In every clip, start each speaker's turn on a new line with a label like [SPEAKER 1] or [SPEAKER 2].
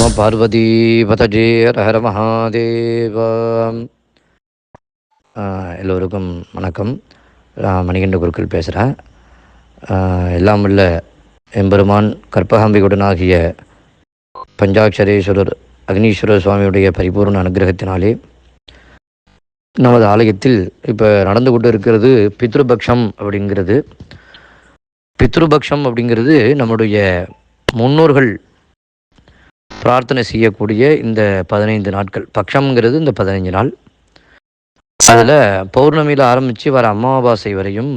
[SPEAKER 1] நம பார்வதி பதஜே ஹர மகாதேவா. எல்லோருக்கும் வணக்கம். மணிகண்ட குருக்கள் பேசுகிறேன். எல்லாம் உள்ள எம்பெருமான் கற்பகாம்பிகுடனாகிய பஞ்சாட்சரேஸ்வரர் அக்னீஸ்வரர் சுவாமியுடைய பரிபூர்ண அனுகிரகத்தினாலே நமது ஆலயத்தில் இப்போ நடந்து கொண்டு இருக்கிறது பித்ருபக்ஷம் அப்படிங்கிறது. பித்ருபக்ஷம் அப்படிங்கிறது நம்முடைய முன்னோர்கள் பிரார்த்தனை செய்யக்கூடிய இந்த 15 நாட்கள். பக்ஷங்கிறது இந்த 15 நாள். அதில் பௌர்ணமியில் ஆரம்பித்து வர அமாவாசை வரையும்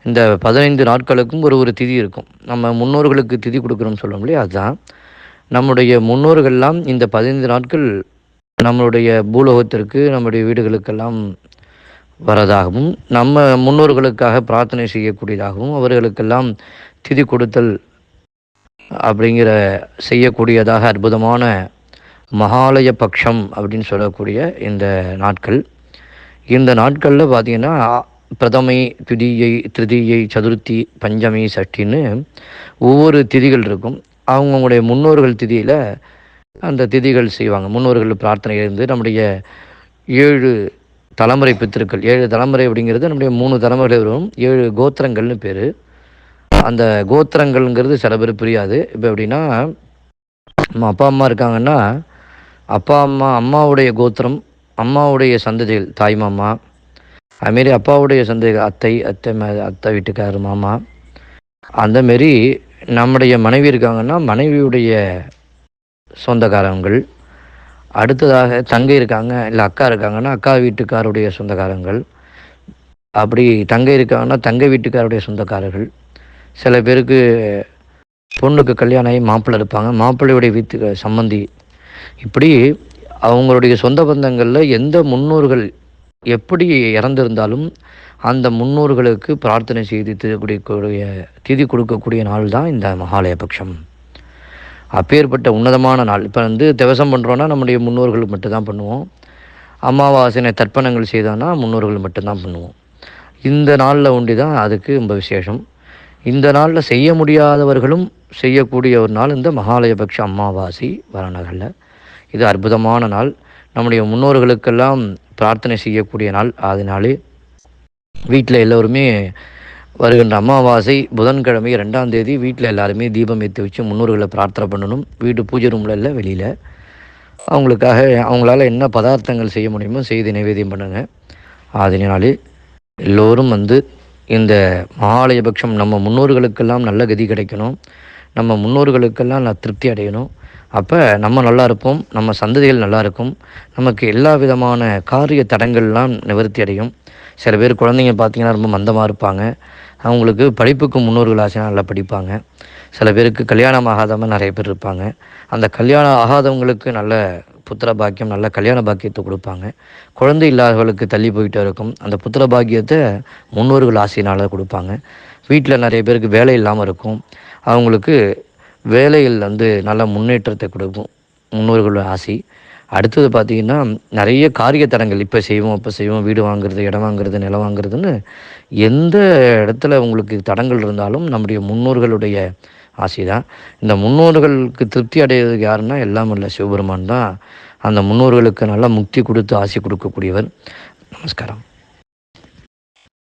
[SPEAKER 1] இந்த 15 நாட்களுக்கும் ஒரு திதி இருக்கும். நம்ம முன்னோர்களுக்கு திதி கொடுக்குறோம்னு சொல்ல முடியாது. அதுதான் நம்முடைய முன்னோர்கள்லாம் இந்த 15 நாட்கள் நம்மளுடைய பூலோகத்திற்கு நம்முடைய வீடுகளுக்கெல்லாம் வரதாகவும் நம்ம முன்னோர்களுக்காக பிரார்த்தனை செய்யக்கூடியதாகவும் அவர்களுக்கெல்லாம் திதி கொடுத்தல் அப்படிங்கிற செய்யக்கூடியதாக அற்புதமான மகாலய பக்ஷம் அப்படின்னு சொல்லக்கூடிய இந்த நாட்கள். இந்த நாட்களில் பார்த்திங்கன்னா பிரதமை, துதியை, திருதியை, சதுர்த்தி, பஞ்சமி, சஷ்டின்னு ஒவ்வொரு திதிகள் இருக்கும். அவங்களுடைய முன்னோர்கள் திதியில் அந்த திதிகள் செய்வாங்க. முன்னோர்கள் பிரார்த்தனை இருந்து நம்முடைய 7 தலைமுறை பித்திருக்கள், 7 தலைமுறை அப்படிங்கிறது நம்முடைய 3 தலைமுறை வரும். 7 கோத்திரங்கள்னு பேர். அந்த கோத்திரங்கள்ங்கிறது சில பேர் புரியாது. இப்போ எப்படின்னா, நம்ம அப்பா அம்மா இருக்காங்கன்னா அப்பா அம்மாவுடைய கோத்திரம், அம்மாவுடைய சந்ததிகள் தாய் மாமா, அதுமாரி அப்பாவுடைய சந்ததிகள் அத்தை வீட்டுக்காரர் மாமா, அந்தமாரி நம்முடைய மனைவி இருக்காங்கன்னா மனைவியுடைய சொந்தக்காரங்கள், அடுத்ததாக தங்கை இருக்காங்க இல்லை அக்கா இருக்காங்கன்னா அக்கா வீட்டுக்காருடைய சொந்தக்காரங்கள், அப்படி தங்கை இருக்காங்கன்னா தங்கை வீட்டுக்காருடைய சொந்தக்காரர்கள். சில பேருக்கு பொண்ணுக்கு கல்யாணம் ஆகி மாப்பிள்ளை இருப்பாங்க, மாப்பிள்ளையுடைய வீட்டுக்கு சம்மந்தி. இப்படி அவங்களுடைய சொந்த பந்தங்களில் எந்த முன்னோர்கள் எப்படி இறந்திருந்தாலும் அந்த முன்னோர்களுக்கு பிரார்த்தனை செய்து திதி கொடுக்கக்கூடிய நாள் தான் இந்த மகாலய பட்சம். அப்பேற்பட்ட உன்னதமான நாள். இப்போ திவசம் பண்ணுறோன்னா நம்முடைய முன்னோர்கள் மட்டும்தான் பண்ணுவோம். அமாவாசனை தர்ப்பணங்கள் செய்தோன்னா முன்னோர்கள் மட்டும்தான் பண்ணுவோம். இந்த நாளில் ஒண்டி தான் அதுக்கு ரொம்ப விசேஷம். இந்த நாளில் செய்ய முடியாதவர்களும் செய்யக்கூடிய ஒரு நாள் இந்த மகாலயபக்ஷ அமாவாசை வரணகளில். இது அற்புதமான நாள். நம்முடைய முன்னோர்களுக்கெல்லாம் பிரார்த்தனை செய்யக்கூடிய நாள். அதனாலே வீட்டில் எல்லோருமே வருகின்ற அமாவாசை புதன்கிழமை 2ஆம் தேதி வீட்டில் எல்லாருமே தீபம் ஏற்றி வச்சு முன்னோர்களை பிரார்த்தனை பண்ணணும். வீட்டு பூஜை ரூமில் இல்லை, வெளியில். அவங்களுக்காக அவங்களால என்ன பதார்த்தங்கள் செய்ய முடியுமோ செய்து நைவேத்தியம் பண்ணுங்கள். அதனாலே எல்லோரும் இந்த மகாலயபக்ஷம் நம்ம முன்னோர்களுக்கெல்லாம் நல்ல கதி கிடைக்கணும், நம்ம முன்னோர்களுக்கெல்லாம் நான் திருப்தி அடையணும். அப்போ நம்ம நல்லா இருப்போம், நம்ம சந்ததிகள் நல்லா இருக்கும், நமக்கு எல்லா விதமான காரிய தடங்கள்லாம் நிவர்த்தி அடையும். சில பேர் குழந்தைங்க பார்த்திங்கன்னா ரொம்ப மந்தமாக இருப்பாங்க. அவங்களுக்கு படிப்புக்கு முன்னோர்கள் ஆசையாக நல்லா படிப்பாங்க. சில பேருக்கு கல்யாணம் ஆகாதவங்க நிறைய பேர் இருப்பாங்க. அந்த கல்யாணம் ஆகாதவங்களுக்கு நல்ல புத்திர பாக்கியம், நல்ல கல்யாண பாக்கியத்தை கொடுப்பாங்க. குழந்தை இல்லாதவர்களுக்கு தள்ளி போயிட்டே இருக்கும். அந்த புத்திர பாக்கியத்தை முன்னோர்கள் ஆசையினால் கொடுப்பாங்க. வீட்டில் நிறைய பேருக்கு வேலை இல்லாமல் இருக்கும். அவங்களுக்கு வேலையில் நல்ல முன்னேற்றத்தை கொடுக்கும் முன்னோர்கள் ஆசை. அடுத்தது பார்த்திங்கன்னா நிறைய காரிய தடங்கள், இப்போ செய்வோம் அப்போ செய்வோம், வீடு வாங்குறது, இடம் வாங்குறது, நிலம் வாங்குறதுன்னு எந்த இடத்துல உங்களுக்கு தடங்கள் இருந்தாலும் நம்முடைய முன்னோர்களுடைய ஆசை தான். இந்த முன்னோர்களுக்கு திருப்தி அடையிறதுக்கு யாருன்னா எல்லாம் இல்லை சிவபெருமான் தான். அந்த முன்னோர்களுக்கு நல்லா முக்தி கொடுத்து ஆசை கொடுக்கக்கூடியவர். நமஸ்காரம்.